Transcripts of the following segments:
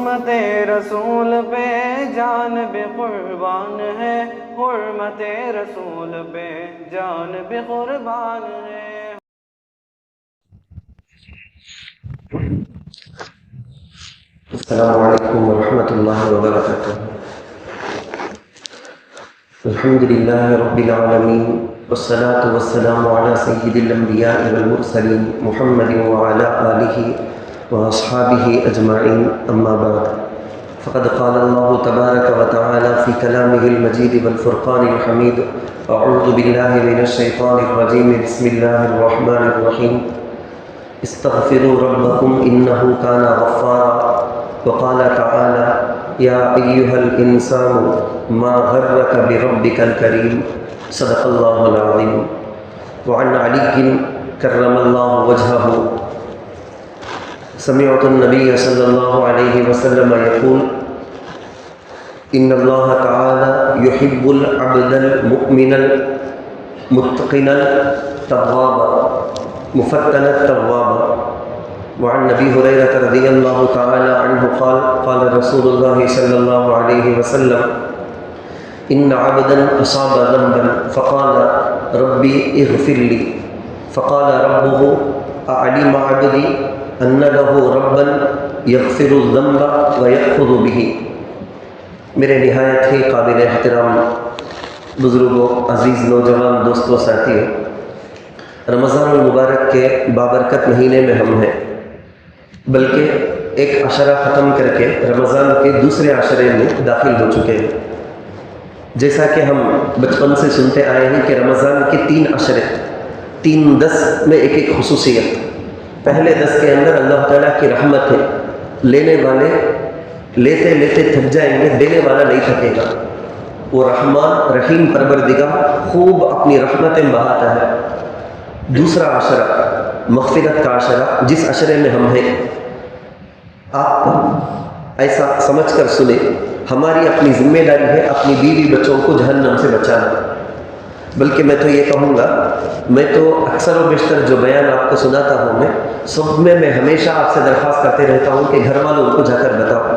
حرمت رسول پہ جان بھی قربان ہے، حرمت رسول پہ جان بھی قربان ہے۔ السلام علیکم ورحمۃ اللہ وبرکاتہ۔ الحمد للہ رب العالمین والصلاة والسلام علی سید الانبیاء والمرسلین محمد وعلی آلہ واصحابہ اجمعین، اما بعد فقد قال اللہ تبارک وتعالی فی کلامہ المجید والفرقان الحمید، اعوذ باللہ من الشیطان الرجیم، بسم اللہ الرحمن الرحیم، استغفروا ربکم انہ کان غفارا، وقال تعالی یا ایہا الانسان ما غرک بربک الکریم، صدق اللہ العظیم۔ وعن علی کرم اللہ وجہہ سمعت النبی صلی اللہ علیہ وسلم یقول ان اللہ تعالی یحب العبد المؤمن المتقن التواب مفتن التواب۔ وعن نبی هريرة رضی اللہ تعالی عنہ قال قال رسول اللہ صلی اللہ علیہ وسلم ان عبدا اصاب ذنبا فقال ربی اغفر لی، فقال ربه اعلم عبدی ان له ربا یغفر الذنب ویأخذ به۔ میرے نہایت ہی قابل احترام بزرگوں، عزیز نوجوان دوستوں، ساتھیوں، رمضان المبارک کے بابرکت مہینے میں ہم ہیں، بلکہ ایک عشرہ ختم کر کے رمضان کے دوسرے عشرے میں داخل ہو چکے ہیں۔ جیسا کہ ہم بچپن سے سنتے آئے ہیں کہ رمضان کے 3 عشرے، 3 10 میں ایک ایک خصوصیت۔ پہلے 10 کے اندر اللہ تعالیٰ کی رحمت ہے، لینے والے لیتے لیتے تھک جائیں گے، دینے والا نہیں تھکے گا۔ وہ رحمان رحیم پروردگار خوب اپنی رحمتیں بہاتا ہے۔ دوسرا عشرہ مغفرت کا عشرہ، جس عشرے میں ہم ہیں، آپ ایسا سمجھ کر سنیں، ہماری اپنی ذمہ داری ہے اپنی بیوی بچوں کو جہنم سے بچانا۔ بلکہ میں تو یہ کہوں گا، میں تو اکثر و بیشتر جو بیان آپ کو سناتا ہوں، میں صبح میں ہمیشہ آپ سے درخواست کرتے رہتا ہوں کہ گھر والوں کو جا کر بتاؤ۔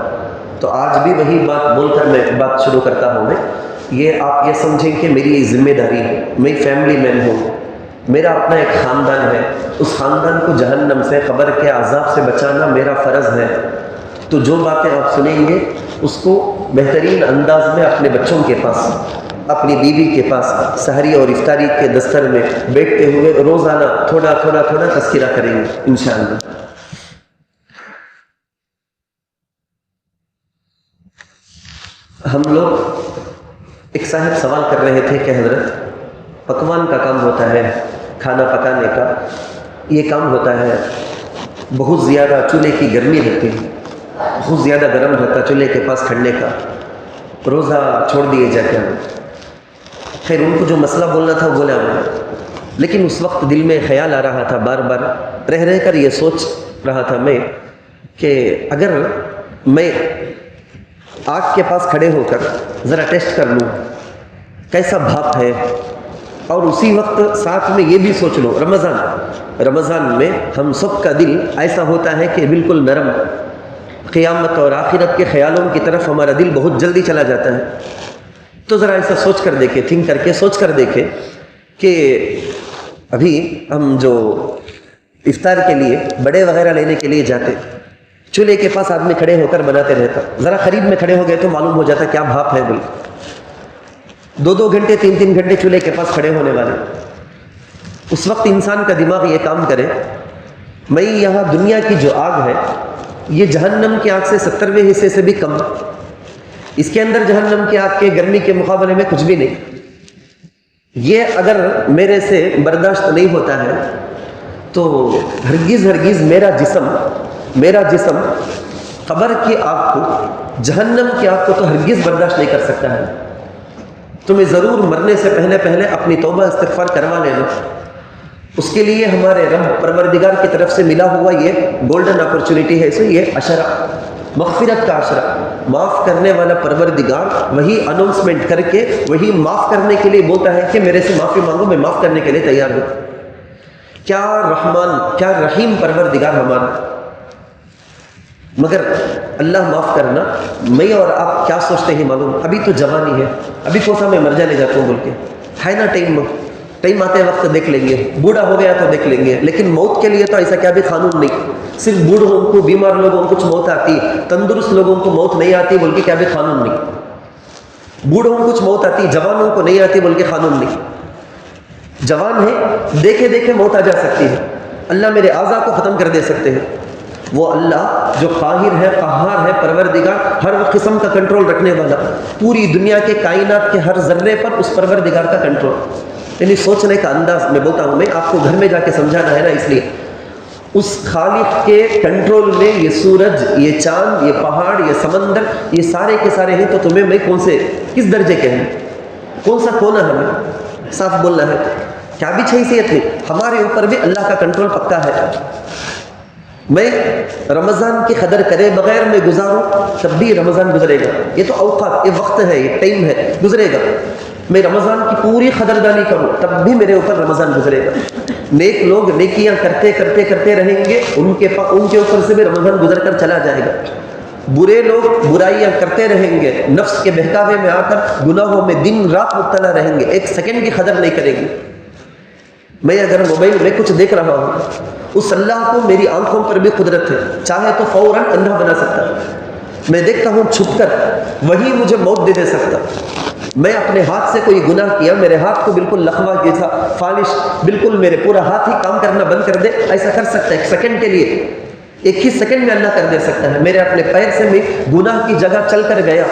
تو آج بھی وہی بات بول کر میں بات شروع کرتا ہوں۔ میں یہ آپ یہ سمجھیں کہ میری ذمہ داری ہے، میں فیملی مین ہوں، میرا اپنا ایک خاندان ہے، اس خاندان کو جہنم سے، قبر کے عذاب سے بچانا میرا فرض ہے۔ تو جو باتیں آپ سنیں گے اس کو بہترین انداز میں اپنے بچوں کے پاس، اپنی بیوی کے پاس سحری اور افطاری کے دستر میں بیٹھتے ہوئے روزانہ تھوڑا تھوڑا تھوڑا تذکرہ کریں گے انشاءاللہ۔ ہم لوگ ایک صاحب سوال کر رہے تھے کہ حضرت، پکوان کا کام ہوتا ہے، کھانا پکانے کا یہ کام ہوتا ہے، بہت زیادہ چولہے کی گرمی رہتی ہے، بہت زیادہ گرم رہتا چولہے کے پاس کھڑنے کا، روزہ چھوڑ دیے جاتے ہیں۔ خیر، ان کو جو مسئلہ بولنا تھا بولا میں، لیکن اس وقت دل میں خیال آ رہا تھا، بار بار رہ کر یہ سوچ رہا تھا میں کہ اگر میں آگ کے پاس کھڑے ہو کر ذرا ٹیسٹ کر لوں کیسا بھاپ ہے، اور اسی وقت ساتھ میں یہ بھی سوچ لو رمضان میں ہم سب کا دل ایسا ہوتا ہے کہ بالکل نرم، قیامت اور آخرت کے خیالوں کی طرف ہمارا دل بہت جلدی چلا جاتا ہے۔ تو ذرا ایسا سوچ کر دیکھیں، تھنک کر کے سوچ کر دیکھیں کہ ابھی ہم جو افطار کے لیے بڑے وغیرہ لینے کے لیے جاتے، چولہے کے پاس آدمی کھڑے ہو کر بناتے رہتا، ذرا قریب میں کھڑے ہو گئے تو معلوم ہو جاتا کیا بھاپ ہے۔ بول 2 گھنٹے 3 گھنٹے چولہے کے پاس کھڑے ہونے والے، اس وقت انسان کا دماغ یہ کام کرے، میں یہاں دنیا کی جو آگ ہے یہ جہنم کی آگ سے 70ویں حصے سے بھی کم، اس کے اندر جہنم کی آگ کے گرمی کے مقابلے میں کچھ بھی نہیں۔ یہ اگر میرے سے برداشت نہیں ہوتا ہے تو ہرگز میرا جسم قبر کی آگ کو، جہنم کی آگ کو تو ہرگز برداشت نہیں کر سکتا ہے۔ تمہیں ضرور مرنے سے پہلے اپنی توبہ استغفار کروا لینا۔ اس کے لیے ہمارے رب پروردگار کی طرف سے ملا ہوا یہ گولڈن اپرچونٹی ہے، یہ عشرہ مغفرت کا عشرہ، معاف کرنے والا پروردگار وہی اناؤنسمنٹ کر کے وہی معاف کرنے کے لیے بولتا ہے کہ میرے سے معافی مانگو، میں معاف کرنے کے لیے تیار ہوں۔ کیا رحمان، کیا رحیم پروردگار ہمارا۔ مگر اللہ معاف کرنا، میں اور آپ کیا سوچتے ہیں معلوم، ابھی تو جوانی ہے، ابھی کوسا میں مر جانے جاتا ہوں بول کے ہے نا، ٹائم آتے وقت دیکھ لیں گے، بوڑھا ہو گیا تو دیکھ لیں گے، لیکن موت کے لیے تو ایسا کیا بھی قانون نہیں، صرف بوڑھوں کو، بیمار لوگوں کو کچھ موت آتی، تندرست لوگوں کو موت نہیں آتی بول کے کیا بھی قانون نہیں، بوڑھوں کو کچھ موت آتی، جوانوں کو نہیں آتی بول کے قانون نہیں، جوان ہے دیکھے دیکھے موت آ جا سکتی ہے، اللہ میرے اعضاء کو ختم کر دے سکتے ہیں، وہ اللہ جو قاہر ہے، قہار ہے، پروردگار، ہر قسم کا کنٹرول رکھنے والا، پوری دنیا کے کائنات کے ہر ذرے پر اس پروردگار کا کنٹرول، یعنی سوچنے کا انداز میں بولتا ہوں، میں آپ کو گھر میں جا کے سمجھانا ہے نا، اس لیے اس خالق کے کنٹرول میں یہ سورج، یہ چاند، یہ پہاڑ، یہ سمندر، یہ سارے کے سارے ہیں، تو تمہیں میں کون سے کس درجے کے ہیں، کون سا کونا ہے، ہمیں صاف بولنا ہے، کیا بھی حیثیت نہیں، ہمارے اوپر بھی اللہ کا کنٹرول پکا ہے، میں رمضان کی قدر کرے بغیر میں گزاروں تب بھی رمضان گزرے گا، یہ تو اوقات، یہ وقت ہے، یہ ٹائم ہے، گزرے گا، میں رمضان کی پوری قدردانی کروں تب بھی میرے اوپر رمضان گزرے گا، نیک لوگ نیکیاں کرتے کرتے کرتے رہیں گے، ان کے اوپر سے بھی رمضان گزر کر چلا جائے گا، برے لوگ برائیاں کرتے رہیں گے، نفس کے بہکاوے میں آ کر گناہوں میں دن رات مبتلا رہیں گے، ایک سیکنڈ کی قدر نہیں کریں گے، میں اگر موبائل میں کچھ دیکھ رہا ہوں، اس اللہ کو میری آنکھوں پر بھی قدرت ہے، چاہے تو فوراً اندھا بنا سکتا ہے، میں دیکھتا ہوں چھپ کر، وہی مجھے موت دے سکتا، میں اپنے ہاتھ سے کوئی گناہ کیا، میرے ہاتھ کو بالکل لخوا جیسا فالش، بالکل میرے پورا ہاتھ ہی کام کرنا بند کر دے، ایسا کر سکتا ہے ایک سیکنڈ کے لیے، ایک ہی سیکنڈ میں اللہ کر دے سکتا ہے، میرے اپنے پیر سے میں گناہ کی جگہ چل کر گیا،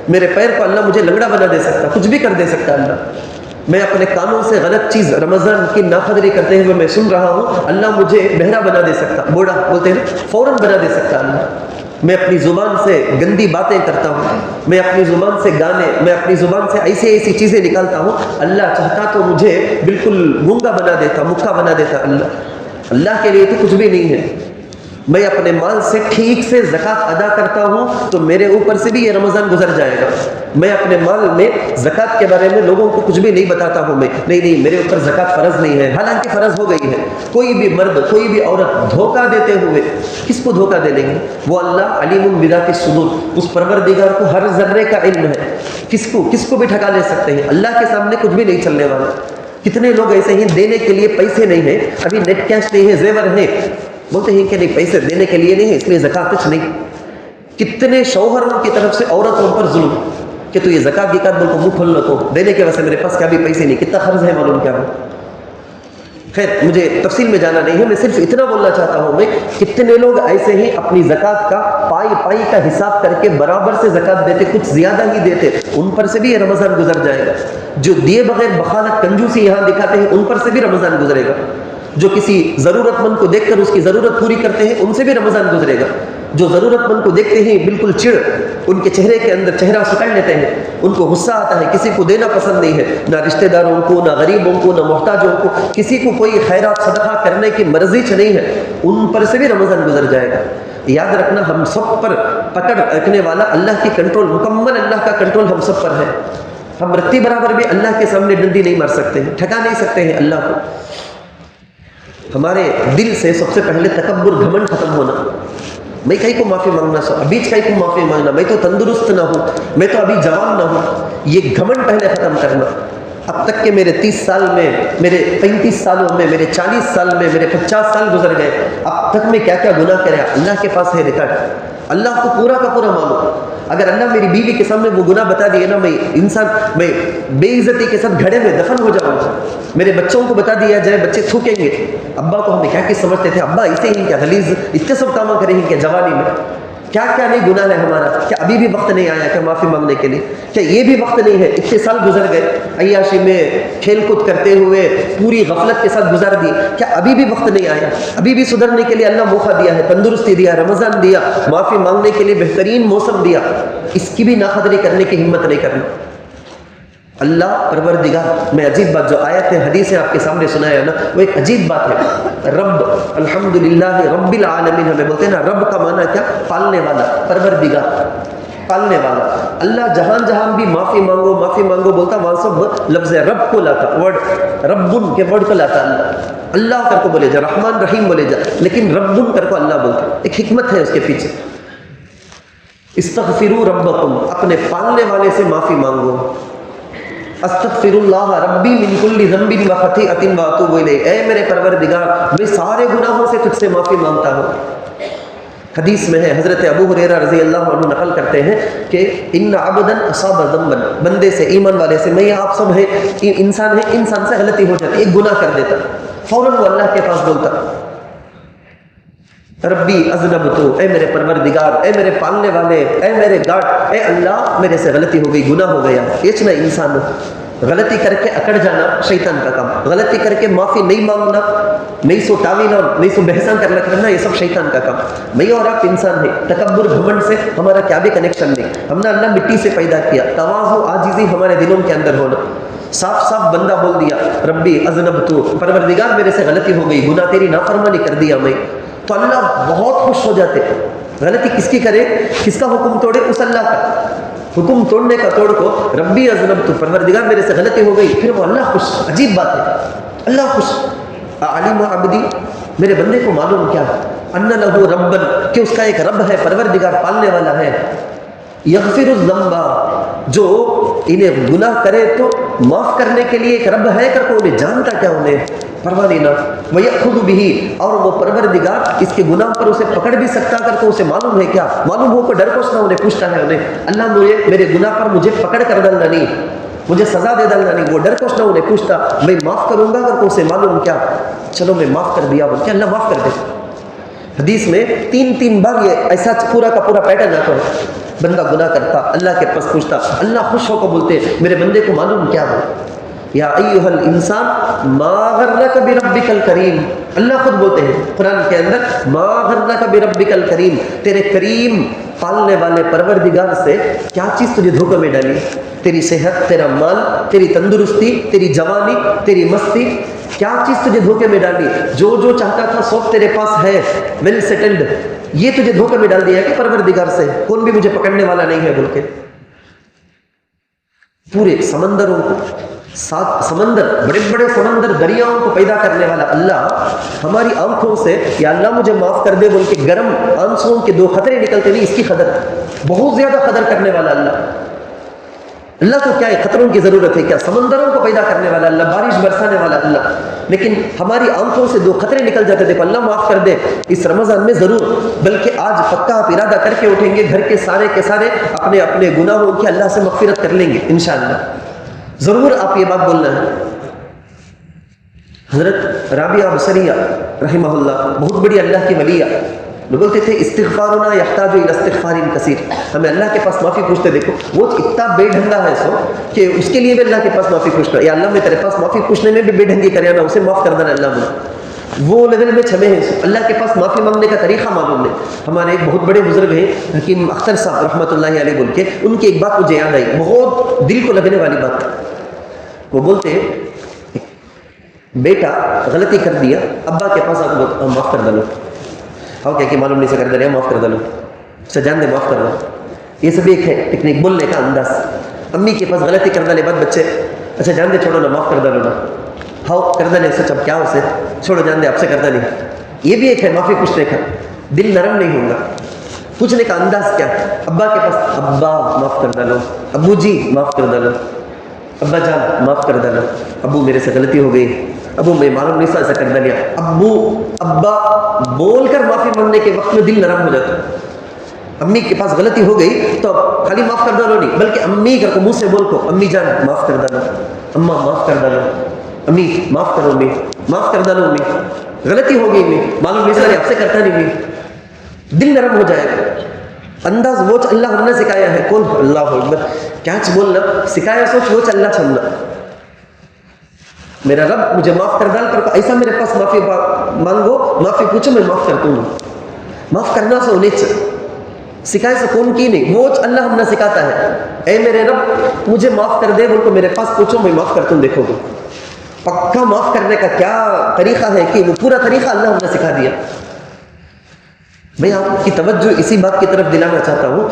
میرے پیر کو اللہ مجھے لنگڑا بنا دے سکتا، کچھ بھی کر دے سکتا اللہ، میں اپنے کانوں سے غلط چیز رمضان کی ناقدری کرتے ہوئے میں سن رہا ہوں، اللہ مجھے بہرا بنا دے سکتا، بوڑھا بولتے ہیں فوراً بنا دے سکتا اللہ، میں اپنی زبان سے گندی باتیں کرتا ہوں، میں اپنی زبان سے گانے، میں اپنی زبان سے ایسی چیزیں نکالتا ہوں، اللہ چاہتا تو مجھے بالکل گونگا بنا دیتا، مکھا بنا دیتا، اللہ کے لیے تو کچھ بھی نہیں ہے، میں اپنے مال سے ٹھیک سے زکوٰۃ ادا کرتا ہوں تو میرے اوپر سے بھی یہ رمضان گزر جائے گا، میں اپنے مال میں زکوٰۃ کے بارے میں لوگوں کو کچھ بھی نہیں بتاتا ہوں، میں نہیں میرے اوپر زکوٰۃ فرض نہیں ہے، حالانکہ فرض ہو گئی ہے، کوئی بھی مرد کوئی بھی عورت دھوکہ دیتے ہوئے کس کو دھوکہ دے لیں گے، وہ اللہ علیم بذات الصدور، اس پروردگار کو ہر ذرے کا علم ہے، کس کو بھی ٹھکا لے سکتے ہیں، اللہ کے سامنے کچھ بھی نہیں چلنے والا، کتنے لوگ ایسے ہیں دینے کے لیے پیسے نہیں ہیں، ابھی نیٹ کیش نہیں ہے، زیور ہے، بولتے ہیں کہ نہیں پیسے دینے کے لیے نہیں ہے اس لیے زکوٰۃ کچھ نہیں، کتنے شوہروں کی طرف سے عورتوں پر ظلم کہ تو یہ زکوٰۃ کی بول کو منہ کھول لو تو دینے کے واسطے میرے پاس کیا بھی پیسے نہیں، کتنا قرض ہے معلوم کیا ہو، خیر مجھے تفصیل میں جانا نہیں ہے، میں صرف اتنا بولنا چاہتا ہوں، میں کتنے لوگ ایسے ہی اپنی زکوٰۃ کا پائی کا حساب کر کے برابر سے زکوٰۃ دیتے، کچھ زیادہ ہی دیتے، ان پر سے بھی یہ رمضان گزر جائے گا، جو دیے بغیر بخالت کنجوسی یہاں دکھاتے ہیں ان پر سے بھی رمضان گزرے گا، جو کسی ضرورت مند کو دیکھ کر اس کی ضرورت پوری کرتے ہیں ان سے بھی رمضان گزرے گا، جو ضرورت مند کو دیکھتے ہیں بالکل چڑ ان کے چہرے کے اندر چہرہ سکڑ لیتے ہیں، ان کو غصہ آتا ہے، کسی کو دینا پسند نہیں ہے، نہ رشتہ داروں کو، نہ غریبوں کو، نہ محتاجوں کو، کسی کو کوئی خیرات صدقہ کرنے کی مرضی نہیں ہے، ان پر سے بھی رمضان گزر جائے گا، یاد رکھنا ہم سب پر پکڑ رکھنے والا اللہ کی کنٹرول، مکمل اللہ کا کنٹرول ہم سب پر ہے، ہم رتی برابر بھی اللہ کے سامنے ڈنڈی نہیں مار سکتے ہیں، ٹھکا نہیں سکتے ہیں اللہ کو، ہمارے دل سے سب سے پہلے تکبر گھمنڈ ختم ہونا، میں کہیں کو معافی مانگنا سو بیچ کہیں کو معافی مانگنا، میں تو تندرست نہ ہوں، میں تو ابھی جوان نہ ہوں، یہ گھمنڈ پہلے ختم کرنا، اب تک کہ میرے 30 سال میں، میرے 35 سالوں میں، میرے 40 سال میں، میرے 50 سال گزر گئے، اب تک میں کیا کیا گناہ کرے، اللہ کے پاس ہے ریکارڈ، اللہ کو پورا کا پورا معلوم، اگر اللہ میری بیوی کے سامنے وہ گناہ بتا دیے نا، میں بے عزتی کے ساتھ گھڑے میں دفن ہو جاؤں گا، میرے بچوں کو بتا دیا جائے بچے تھوکیں گے، ابا کو ہم کیا سمجھتے تھے، ابا ایسے ہی کیا غلیظ اتنے سب کام کریں گے کیا جوانی میں، کیا نہیں گناہ ہے ہمارا، کیا ابھی بھی وقت نہیں آیا کیا معافی مانگنے کے لیے، کیا یہ بھی وقت نہیں ہے، اتنے سال گزر گئے عیاشی میں کھیل کود کرتے ہوئے پوری غفلت کے ساتھ گزار دی، کیا ابھی بھی وقت نہیں آیا، ابھی بھی سدھرنے کے لیے اللہ موقع دیا ہے، تندرستی دیا، رمضان دیا، معافی مانگنے کے لیے بہترین موسم دیا، اس کی بھی ناقدری کرنے کی ہمت نہیں کرنا، اللہ پروردگار، میں عجیب بات جو آیت ہے حدیث ہے آپ کے سامنے سنایا نا، وہ ایک عجیب بات ہے، رب الحمدللہ رب العالمین، ہمیں بولتے ہیں نا رب کا معنی کیا، پالنے والا، پروردگار پالنے والا، اللہ جہاں بھی معافی مانگو بولتا، وہاں سب لفظ رب کو لاتا، ورڈ ربن کے ورڈ کو لاتا، اللہ کر کو بولے جا، رحمان رحیم بولے جا، لیکن ربن کر کو اللہ بولتا، ایک حکمت ہے اس کے پیچھے، استغفروا ربکم، اپنے پالنے والے سے معافی مانگو. استغفر اللہ ربی من کل ذنب و خطیئۃ و اتوب الیہ، اے میرے پروردگار میں سارے گناہوں سے تجھ سے معافی مانگتا ہوں. حدیث میں ہے، حضرت ابو ہریرہ رضی اللہ عنہ نقل کرتے ہیں کہ ان عبدا اصاب ذنبا، بندے سے، ایمان والے سے، میں آپ سب ہیں انسان ہے، انسان سے غلطی ہو جاتی، ایک گناہ کر دیتا، فوراً وہ اللہ کے پاس بولتا ربی اذنبت، اے میرے پروردگار، اے میرے پالنے والے، اے میرے گاڈ، اے اللہ میرے سے غلطی ہو گئی، گناہ ہو گیا. یہ نہ انسان غلطی کر کے اکڑ جانا شیطان کا کام، غلطی کر کے معافی نہیں مانگنا، نہیں سو تعویل اور نہیں سو بحثاں کرنا، یہ سب شیطان کا کام. میں اور آپ انسان ہیں، تکبر گھمنڈ سے ہمارا کیا بھی کنیکشن نہیں. ہم نے اللہ مٹی سے پیدا کیا، تواضع عاجزی ہمارے دلوں کے اندر ہونا. صاف صاف بندہ بول دیا ربی اذنبت، پروردگار میرے سے غلطی ہو گئی، گناہ تیری نافرمانی کر دیا میں، تو اللہ بہت خوش ہو جاتے. غلطی کس کی کرے، کس کا حکم توڑے، اس اللہ کا حکم توڑنے کا توڑ کو ربی اذنبت، پروردگار میرے سے غلطی ہو گئی، پھر وہ اللہ خوش. عجیب بات ہے، اللہ خوش. علیم عبدی، میرے بندے کو معلوم کیا ان لہ ربا، کہ اس کا ایک رب ہے، پروردگار پالنے والا ہے. یغفر الذنب، جو انہیں گناہ کرے تو معاف کرنے کے لیے ایک رب ہے کر کو انہیں جانتا کیا، انہیں پرواہ دینا. وَيَأْخُذُ بِهِ، اور وہ پروردگار اس کے گناہ پر اسے پکڑ بھی سکتا کر کو اسے معلوم ہے کیا، معلوم ہو کو ڈر پوچھنا انہیں پوچھتا ہے انہیں اللہ مجھے میرے گناہ پر مجھے پکڑ کر ڈالنا نہیں، مجھے سزا دے ڈالنا نہیں. وہ ڈر پوچھنا انہیں پوچھتا میں معاف کروں گا کر کو اسے معلوم کیا، چلو میں معاف کر دیا بول کے اللہ معاف کر دے. حدیث میں تین بار یہ ایسا پورا کا پورا پیٹرن آتا ہے. بندہ گناہ کرتا، اللہ کے پاس پوچھتا، اللہ خوش ہو کو بولتے میرے بندے کو معلوم کیا ہے. یا ایھا الانسان ما غرک بربک الکریم، اللہ خود بولتے ہیں قرآن کے اندر ما غرک بربک الکریم، تیرے کریم پالنے والے پروردگار سے کیا چیز تجھے دھوکے میں ڈالی. تیری صحت، تیرا مال، تیری تندرستی، تیری جوانی، تیری مستی، کیا چیز تجھے دھوکے میں ڈالی. جو جو چاہتا تھا سب تیرے پاس ہے، ویل سیٹلڈ، یہ تجھے دھوکے میں ڈال دیا کہ پروردگار سے کون بھی مجھے پکڑنے والا نہیں ہے بول کے. پورے سمندروں کو، سمندر، بڑے بڑے سمندر، دریاؤں کو پیدا کرنے والا اللہ ہماری آنکھوں سے یا اللہ مجھے معاف کر دے بول کے گرم آنسوؤں کے 2 قطرے نکلتے نہیں، اس کی قدر، بہت زیادہ قدر کرنے والا اللہ کو کیا ہے قطروں کی ضرورت ہے کیا، سمندروں کو پیدا کرنے والا اللہ، بارش برسانے والا اللہ. لیکن ہماری آنکھوں سے 2 قطرے نکل جاتے، دیکھو اللہ معاف کر دے اس رمضان میں ضرور، بلکہ آج پکا آپ ارادہ کر کے اٹھیں گے، گھر کے سارے اپنے اپنے گناہوں کی اللہ سے مغفرت کر لیں گے انشاءاللہ. ضرور آپ یہ بات بولنا ہے. حضرت رابعہ بصریہ رحمہ اللہ بہت بڑی اللہ کی ولیہ، وہ بولتے تھے استغفارنا یحتاج الی استغفار کثیر، ہمیں اللہ کے پاس معافی پوچھتے. دیکھو وہ اتنا بے ڈھنگا ہے سو کہ اس کے لیے بھی اللہ کے پاس معافی پوچھنا، یا اللہ میں تیرے پاس معافی پوچھنے میں بھی بے ڈھنگی کرے نا، اسے معاف کر دینا اللہ مجھے، وہ لیول میں چھمے ہیں. اللہ کے پاس معافی مانگنے کا طریقہ معلوم نہیں. ہمارے ایک بہت بڑے بزرگ ہیں حکیم اختر صاحب رحمۃ اللہ علیہ بول کے، ان کی ایک بات مجھے یاد آئی، بہت دل کو لگنے والی بات. وہ بولتے ہیں بیٹا غلطی کر دیا، ابا کے پاس آپ معاف کر ڈالو، اور کیا کہ معلوم نہیں سے کر دے رہے معاف کر ڈالو، اچھا جان دے معاف کر دو. یہ سب ایک ہے ٹیکنیک بولنے کا انداز. امی کے پاس غلطی کر ڈالے بعد بچے اچھا جان دے چھوڑو نا معاف کر ڈالو نا، ہاؤ کر ڈالے سچ اب کیا اسے چھوڑو جان دے آپ سے کرتا نہیں. یہ بھی ایک ہے معافی پوچھنے کا، دل نرم نہیں ہوگا. پوچھنے کا انداز کیا، ابا کے پاس ابا معاف کر ڈالو، ابو جی معاف کر ڈالو، ابا جان معاف کر ڈالو، ابو میرے سے غلطی ہو گئی، ابو میں معلوم نہیں ایسا کر دیا. ابو ابا بول کر معافی مانگنے کے وقت میں دل نرم ہو جاتا. امی کے پاس غلطی ہو گئی تو خالی معاف کر ڈالو نہیں، بلکہ امی کر کو منہ سے بول کو امی جان معاف کر ڈالو، اماں معاف کر ڈالو، امی معاف کرو، امی معاف کر ڈالو، امی غلطی ہو گئی، امی معلوم نہیں سر آپ سے کرتا نہیں، امی دل نرم ہو جائے گا. انداز وہ اللہ ہم نے سکھایا ہے، کون اللہ اکبر کیا بولنا سکھایا، سوچ وہ اللہ چھلنا. میرا رب مجھے معاف کر ڈال کر ایسا میرے پاس معافی مانگو، معافی پوچھو میں معاف کرتا ہوں. معاف کرنا سو انہیں سکھائے سے کون کی نہیں، وہ اللہ ہم نے سکھاتا ہے. اے میرے رب مجھے معاف کر دے بول کو میرے پاس پوچھو میں معاف کرتا ہوں. دیکھو گے پکا معاف کرنے کا کیا طریقہ ہے کہ وہ پورا طریقہ اللہ ہم نے سکھا دیا. میں آپ کی توجہ اسی بات کی طرف دلانا چاہتا ہوں،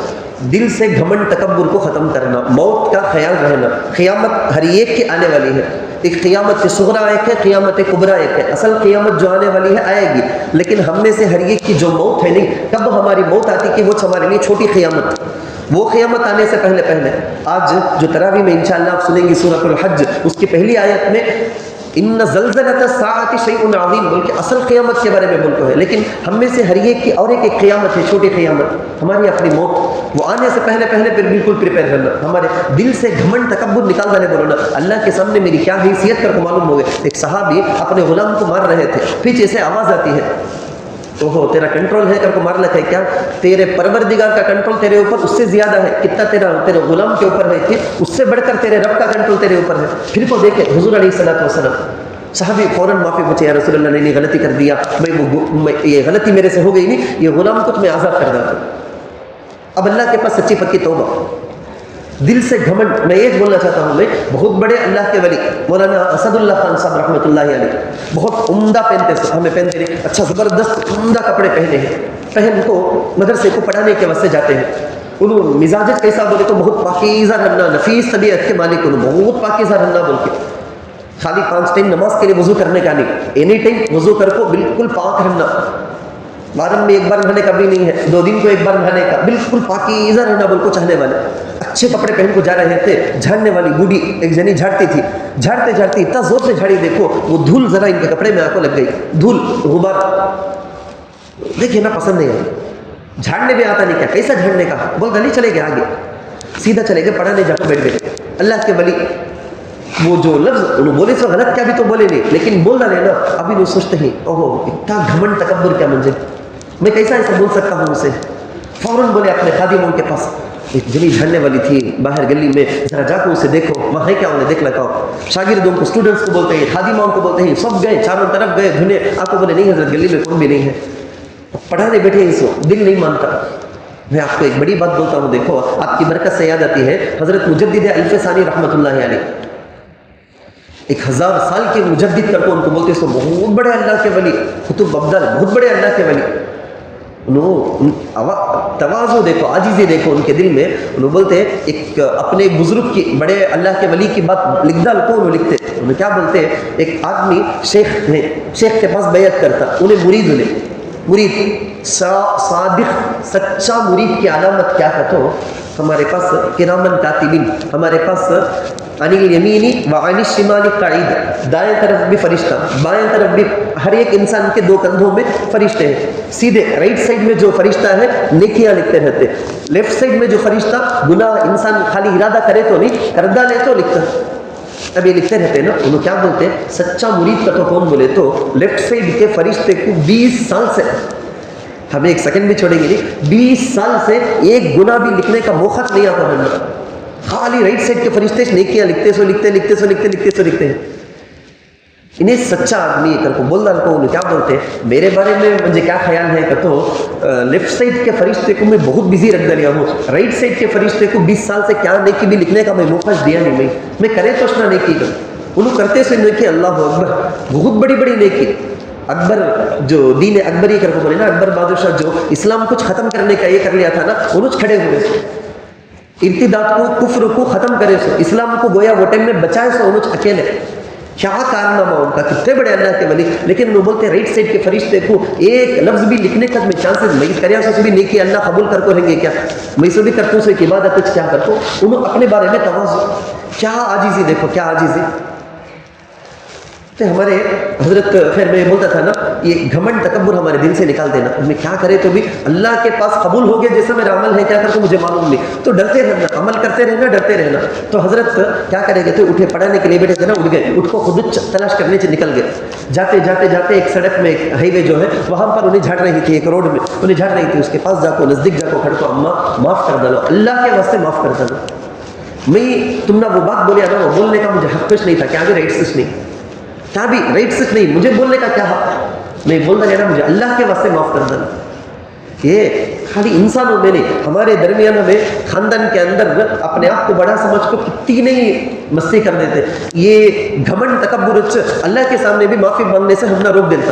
دل سے گھمنڈ تکبر کو ختم کرنا، موت کا خیال رہنا۔ قیامت ہر ایک کی آنے والی ہے، ایک قیامت صغریٰ ایک ہے، قیامت کبریٰ ایک ہے۔ اصل قیامت جو آنے والی ہے آئے گی، لیکن ہم میں سے ہر ایک کی جو موت ہے نہیں، کب ہماری موت آتی کہ وہ ہمارے لیے چھوٹی قیامت، وہ قیامت آنے سے پہلے پہلے آج جو تراویح میں انشاءاللہ آپ سنیں گی سورۃ الحج، اس کی پہلی آیت میں ان زلزلۃ الساعۃ شیء عظیم بول کے اصل قیامت کے بارے میں بولتا ہے، لیکن ہم میں سے ہر ایک کی اور ایک قیامت ہے، چھوٹی قیامت، ہماری اپنی موت، وہ آنے سے پہلے پہلے پھر بالکل پریپیئر کرنا، ہمارے دل سے گھمنڈ تکبر نکال دینے بولنا، اللہ کے سامنے میری کیا حیثیت کر کو معلوم ہو گئے۔ ایک صحابی اپنے غلام کو مار رہے تھے، پیچھے سے آواز آتی ہے، اوہو تیرا کنٹرول ہے کر کو مارنا ہے کیا؟ تیرے پروردگار کا کنٹرول تیرے اوپر اس سے زیادہ ہے، کتنا تیرے غلام کے اوپر ہے کہ اس سے بڑھ کر تیرے رب کا کنٹرول تیرے اوپر ہے۔ پھر کو دیکھے حضور علیہ الصلوۃ والسلام، صحابی فوراً معافی پوچھے، یا رسول اللہ نے غلطی کر دیا، میں یہ غلطی میرے سے ہو گئی نہیں، یہ غلام کو تمہیں آزاد کر دیتا۔ اب اللہ کے پاس سچی پکی توبہ، دل سے گھمنڈ۔ میں ایک بولنا چاہتا ہوں، میں بہت بڑے اللہ کے ولی مولانا اسد اللہ خان صاحب رحمۃ اللہ علیہ بہت عمدہ پہنتے تھے، ہمیں پہنتے نہیں، اچھا زبردست عمدہ کپڑے پہنے ہیں، پہن کو مدرسے کو پڑھانے کے واسطے جاتے ہیں۔ انہوں مزاج کیسا بولے تو بہت پاکیزہ رہنا، نفیس طبیعت کے مالک، انہوں بہت پاکیزہ رہنا بول کے، خالی 5 ٹائم نماز کے لیے وضو کرنے کا نہیں، اینی ٹائم وضو کر کو بالکل پاک رہنا، بارن میں ایک بار نہانے کا بھی نہیں ہے، 2 دن کو ایک بار نہانے کا، بالکل پاکیزہ رہنا بول کو چاہنے والے، اچھے کپڑے پہن کو جا رہے تھے۔ جھاڑنے والی بوڑھی ایک جنی جھاڑتی تھی، جھاڑتے جھاڑتے اتنا زور سے جھاڑی، دیکھو وہ دھول ذرا ان کے کپڑے میں آ کو لگ گئی، دھول غبار دیکھیے نا، پسند نہیں ہے، جھاڑنے میں آتا نہیں، کیا کیسا جھاڑنے کا، بول گلی چلے گئے، آگے سیدھا چلے گئے، پڑھانے جا کے بیٹھ گئے۔ اللہ کے ولی وہ جو لفظ انہوں بولے سو غلط کیا بھی تو بولے نہیں، لیکن بول رہے نا، ابھی وہ سوچتے ہیں اوہو اتنا گھمنڈ تکبر کیا منظر، میں کیسا ایسا بول سکتا ہوں اسے۔ فوراً بولے اپنے خادموں کے پاس، ایک جنی جھڑنے والی تھی باہر گلی میں، ذرا جا کے اسے دیکھو وہاں ہے کیا، انہیں دیکھ لگاؤ۔ شاگردوں کو، اسٹوڈنٹس کو بولتے ہیں، خادموں کو بولتے ہیں، سب گئے چاروں طرف گئے دھونے، آپ کو بولے نہیں حضرت گلی میں کوئی بھی نہیں ہے، پڑھانے بیٹھے اس کو، دل نہیں مانتا۔ میں آپ کو ایک بڑی بات بولتا ہوں، دیکھو آپ کی برکت سے یاد آتی ہے، حضرت مجدد الف ثانی رحمۃ اللہ علیہ، 1000 سال کے مجدد کر کو ان کو بولتے ہیں، بہت بڑے اللہ کے ولی، قطب ابدال، بہت بڑے اللہ کے ولی۔ تواضع دیکھو، عاجزی دیکھو ان کے دل میں، انہوں بولتے ہیں ایک اپنے بزرگ کی، بڑے اللہ کے ولی کی بات لکھ ڈال کو انہوں لکھتے، انہیں کیا بولتے ہیں، ایک آدمی شیخ کے پاس بیعت کرتا، انہیں مرید صادق سچا مرید کی علامت کیا کہتے، ہمارے پاس کرامن کاتبین، ہمارے پاس عن الیمینی وعن الشمال قعید، دائیں طرف بھی فرشتہ، بائیں طرف بھی، ہر ایک انسان کے 2 کندھوں میں فرشتے ہیں، سیدھے رائٹ سائڈ میں جو فرشتہ ہے نیکیاں لکھتے رہتے، لیفٹ سائڈ میں جو فرشتہ گناہ انسان خالی ارادہ کرے تو نہیں، کردہ لے تو لکھتا، اب یہ لکھتے رہتے ہیں نا۔ انہوں کیا بولتے ہیں، سچا مرید کا تو کون بولے تو لیفٹ سائڈ کے فرشتے کو 20 سال سے، ہمیں 1 سیکنڈ بھی چھوڑیں گے نہیں، 20 سال سے ایک گناہ بھی لکھنے کا موقع نہیں آتا ہے، خالی رائٹ سائڈ کے فرشتے نیکیاں لکھتے ہیں۔ انہیں سچا آدمی کر کو بول رہا کو انہیں کیا بولتے ہیں، میرے بارے میں مجھے کیا خیال ہے کہ تو لیفٹ سائڈ کے فرشتے کو میں بہت بزی رکھ دیا ہوں، رائٹ سائڈ کے فرشتے کو 20 سال سے کیا نیکی بھی لکھنے کا میں موقع دیا نہیں، میں کرے تو اتنا نیکی کر، انہوں کرتے سے نیکی، اللہ اکبر، بہت بڑی بڑی نیکی۔ اکبر جو دین اکبری کر کو بولے نا، اکبر بادشاہ جو اسلام کچھ ختم کرنے کا یہ کر لیا تھا نا، انہوں کھڑے ہوئے سو، ارتداد کو، کفر کو ختم کرے سو، اسلام کو گویا وہ ٹائم میں بچائے سو، انہوں اکیلے، کیا کارنامہ ان کا، کتنے بڑے اللہ کے ولی، لیکن انہوں بولتے ہیں رائٹ سائڈ کے فرشتے کو ایک لفظ بھی لکھنے کا میں چانسز میں کریا سو بھی نیکی اللہ قبول کر کو رہیں گے کیا، میں سے بھی کرتوں سے ایک عبادت کیا کرتوں، انہوں اپنے بارے میں تواضع، کیا عاجزی دیکھو، کیا عاجزی۔ تو ہمارے حضرت پھر میں بولتا تھا نا، یہ گھمنڈ تکبر ہمارے دل سے نکال دینا، میں کیا کرے تو بھی اللہ کے پاس قبول ہو گیا جیسا میرا عمل ہے، کیا کرتا مجھے معلوم نہیں، تو ڈرتے رہنا، عمل کرتے رہنا، ڈرتے رہنا۔ تو حضرت کیا کرے گے، تو اٹھے پڑھانے کے لیے بیٹھے تھے نا، اٹھ گئے، اٹھ کو خود تلاش کرنے سے نکل گئے، جاتے جاتے جاتے ایک سڑک میں، ایک ہائی وے جو ہے وہاں پر انہیں جھاڑ رہی تھی، ایک روڈ میں انہیں جھاڑ رہی تھی، اس کے پاس جا کو نزدیک جا کو کھڑ کو، اماں معاف کر ڈالو، اللہ کے واسطے معاف کر ڈالو، میں تم نے وہ بات بولیا نا، وہ بولنے کا مجھے حق پیش نہیں تھا، کیا بھی رائٹ سچ نہیں، کیا بھی رائٹ سچ نہیں، مجھے بولنے کا کیا حق، میں بول رہا نا، مجھے اللہ کے واسطے معاف کر دینا۔ یہ خالی انسانوں میں نہیں، ہمارے درمیان میں خاندان کے اندر اپنے آپ کو بڑا سمجھ کو کتنی نہیں مستی کر دیتے، یہ گھمنڈ تکبر اللہ کے سامنے بھی معافی مانگنے سے ہم نہ روک دیتا،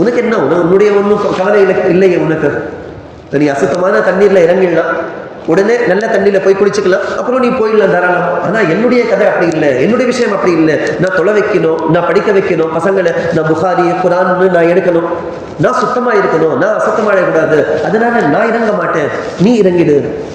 உனக்கு என்ன உன்னுடைய ஒன்றும் கவலை இல்லையே உனக்கு, நீ அசுத்தமான தண்ணீரில் இறங்கிடலாம், உடனே நல்ல தண்ணியில் போய் குளிச்சுக்கலாம், அப்புறம் நீ போயிடலாம் தாராளம். ஆனால் என்னுடைய கதை அப்படி இல்லை, என்னுடைய விஷயம் அப்படி இல்லை. நான் தொலை வைக்கணும், நான் படிக்க வைக்கணும் பசங்களை, நான் புகாரி குரான்னு நான் எடுக்கணும், நான் சுத்தமாக இருக்கணும், நான் அசுத்தமாக இருக்கக்கூடாது, அதனால நான் இறங்க மாட்டேன், நீ இறங்கிடு.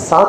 7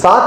7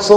100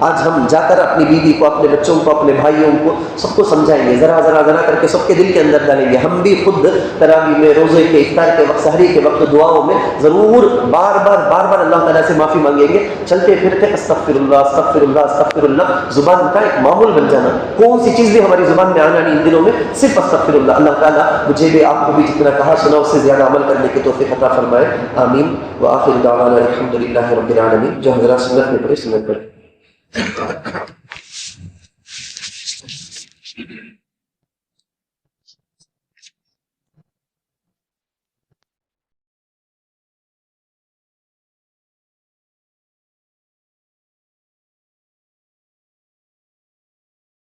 آج ہم جا کر اپنی بیوی کو، اپنے بچوں کو، اپنے بھائیوں کو، سب کو سمجھائیں گے، ذرا ذرا ذرا کر کے سب کے دل کے اندر ڈالیں گے. ہم بھی خود تراویح میں، روزے کے افطار کے وقت، سحری کے وقت دعاؤں میں ضرور بار بار اللہ تعالیٰ سے معافی مانگیں گے. چلتے پھرتے استغفر اللہ استغفر اللہ استغفر اللہ زبان کا ایک معمول بن جانا. کون سی چیز بھی ہماری زبان میں آنا نہیں ان دنوں میں، صرف استغفر اللہ. اللہ تعالیٰ مجھے بھی آپ کو بھی جتنا کہا سنا اس سے زیادہ عمل کرنے کی توفیق عطا فرمائے. آمین. وآخر دعوانا الحمد للہ رب العالمین. جو حضرات سنت میں پڑھے سنت پڑھے.